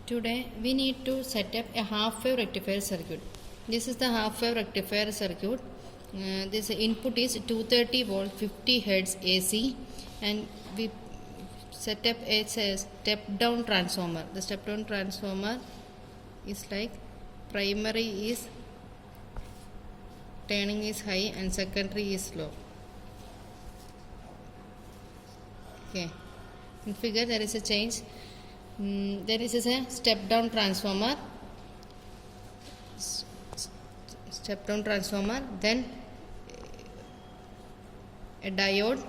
Today we need to set up a half-wave rectifier circuit. This is the half-wave rectifier circuit. This input is 230 volt 50 Hz AC, and we set up a step-down transformer. The step-down transformer is like primary is turning is high and secondary is low. Okay. In figure there is a change. There is a step-down transformer. Step-down transformer. Then a diode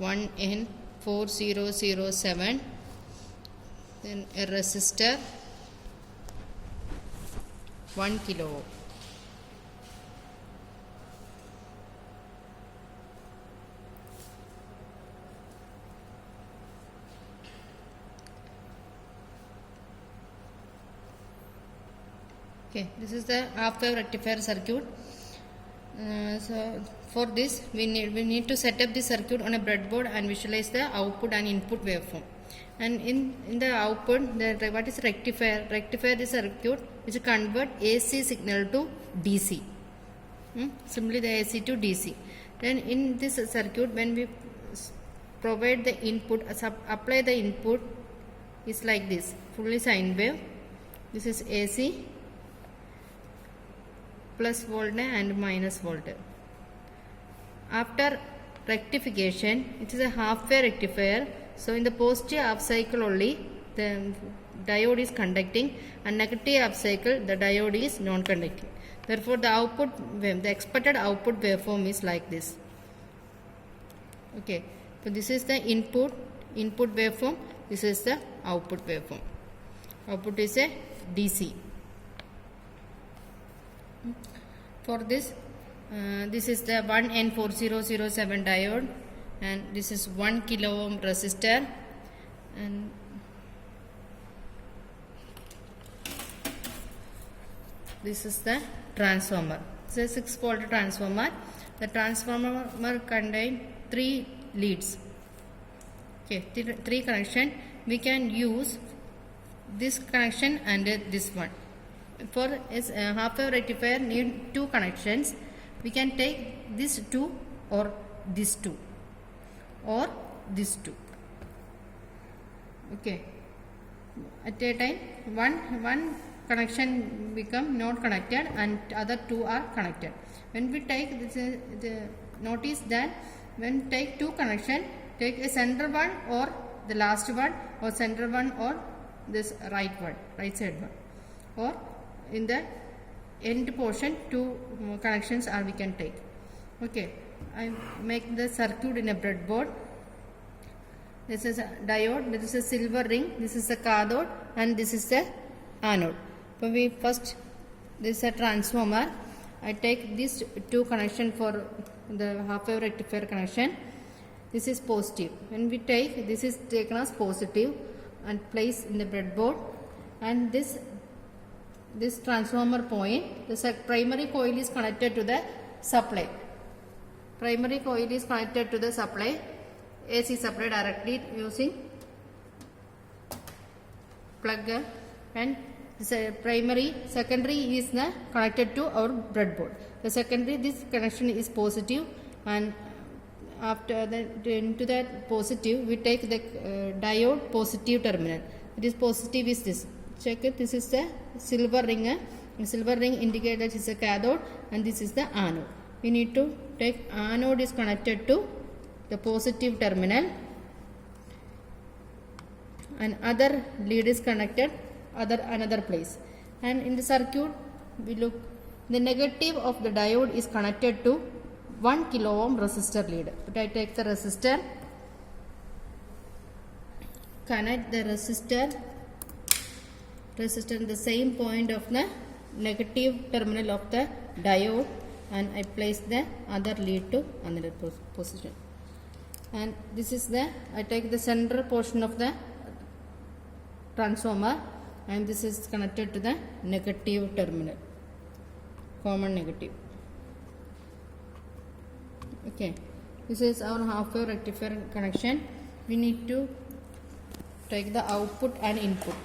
1N4007. Then a resistor 1 kilo ohm. Okay, this is the half-wave rectifier circuit. So for this we need to set up the circuit on a breadboard and visualize the output and input waveform. And in the output, what is rectifier? Rectifier is a circuit which convert AC signal to DC. Simply the AC to DC. Then in this circuit, when we provide the input, apply the input is like this, fully sine wave. This is AC. Plus voltage and minus voltage. After rectification, it is a half-wave rectifier. So in the positive half cycle only the diode is conducting, and negative half cycle the diode is non-conducting. Therefore, the output wave, the expected output waveform is like this. Okay. So this is the input waveform. This is the output waveform. Output is a DC. For this, this is the 1N4007 diode, and this is 1 kilo ohm resistor, and this is the transformer. It's a 6-volt transformer. The transformer contains 3 leads. Okay, 3 connection. We can use this connection and this one. For a half-wave rectifier need 2 connections. We can take this 2 or this 2 or this 2. Okay. At a time, one connection become not connected and other 2 are connected. When we take this, notice that when take 2 connection, take a center one or the last one, or center one or this right side one, or in the end portion 2 connections are we can take. Okay, I make the circuit in a breadboard. This is a diode, this is a silver ring, this is a cathode, and this is the anode. So we first, this is a transformer. I take these 2 connection for the half-wave rectifier connection. This is positive. When we take, this is taken as positive and place in the breadboard, and this transformer point, the primary coil is connected to the supply. Primary coil is connected to the supply, AC supply directly using plug, and secondary is connected to our breadboard. The secondary, this connection is positive, and after that into that positive we take the diode positive terminal. It is positive is this. Check it, this is the silver ring. The silver ring indicates that it is a cathode, and this is the anode. We need to take anode is connected to the positive terminal, and other lead is connected another place. And in the circuit we look, the negative of the diode is connected to 1 kilo ohm resistor lead. But I take the resistor, connect the resistor the same point of the negative terminal of the diode, and I place the other lead to another position. And this is I take the central portion of the transformer, and this is connected to the negative terminal, common negative. Okay, this is our half-wave rectifier connection. We need to take the output and input.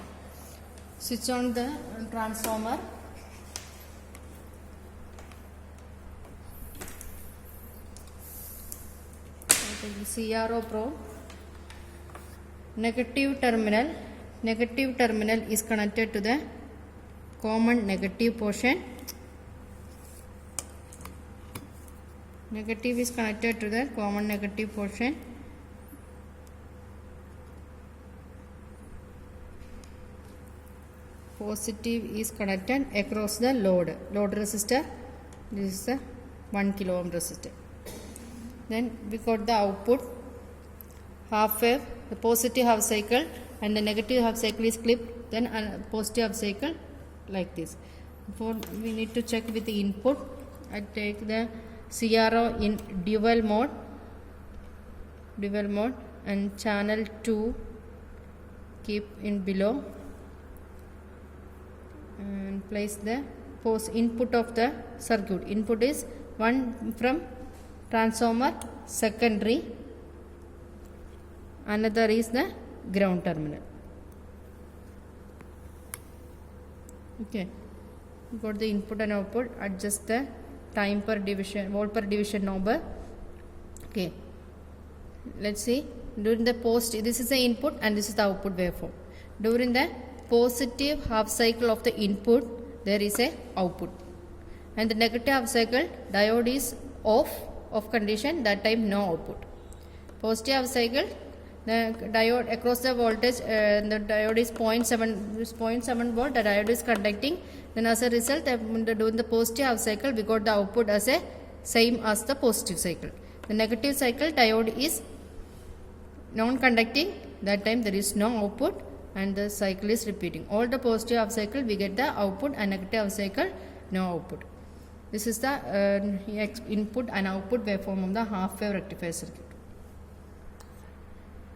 switch on the transformer. CRO probe. Negative terminal is connected to the common negative portion. Negative is connected to the common negative portion. Positive is connected across the load resistor. This is the 1 kilo ohm resistor. Then we got the output half wave, the positive half cycle and the negative half cycle is clipped, then a positive half cycle like this. Before we need to check with the input. I take the CRO in dual mode and channel 2 keep in below and place the input of the circuit. Input is one from transformer secondary, another is the ground terminal. Okay, got the input and output. Adjust the time per division, volt per division knob. Okay, let's see. During the this is the input and this is the output waveform. During the positive half cycle of the input, there is a output, and the negative half cycle diode is off condition, that time no output. Positive half cycle, the diode across the voltage, the diode is 0.7 volt, the diode is conducting. Then as a result, during the positive half cycle, we got the output as a same as the positive cycle. The negative cycle diode is non-conducting, that time there is no output and the cycle is repeating. All the positive half cycle we get the output and negative half cycle no output. This is the input and output waveform of the half wave rectifier circuit.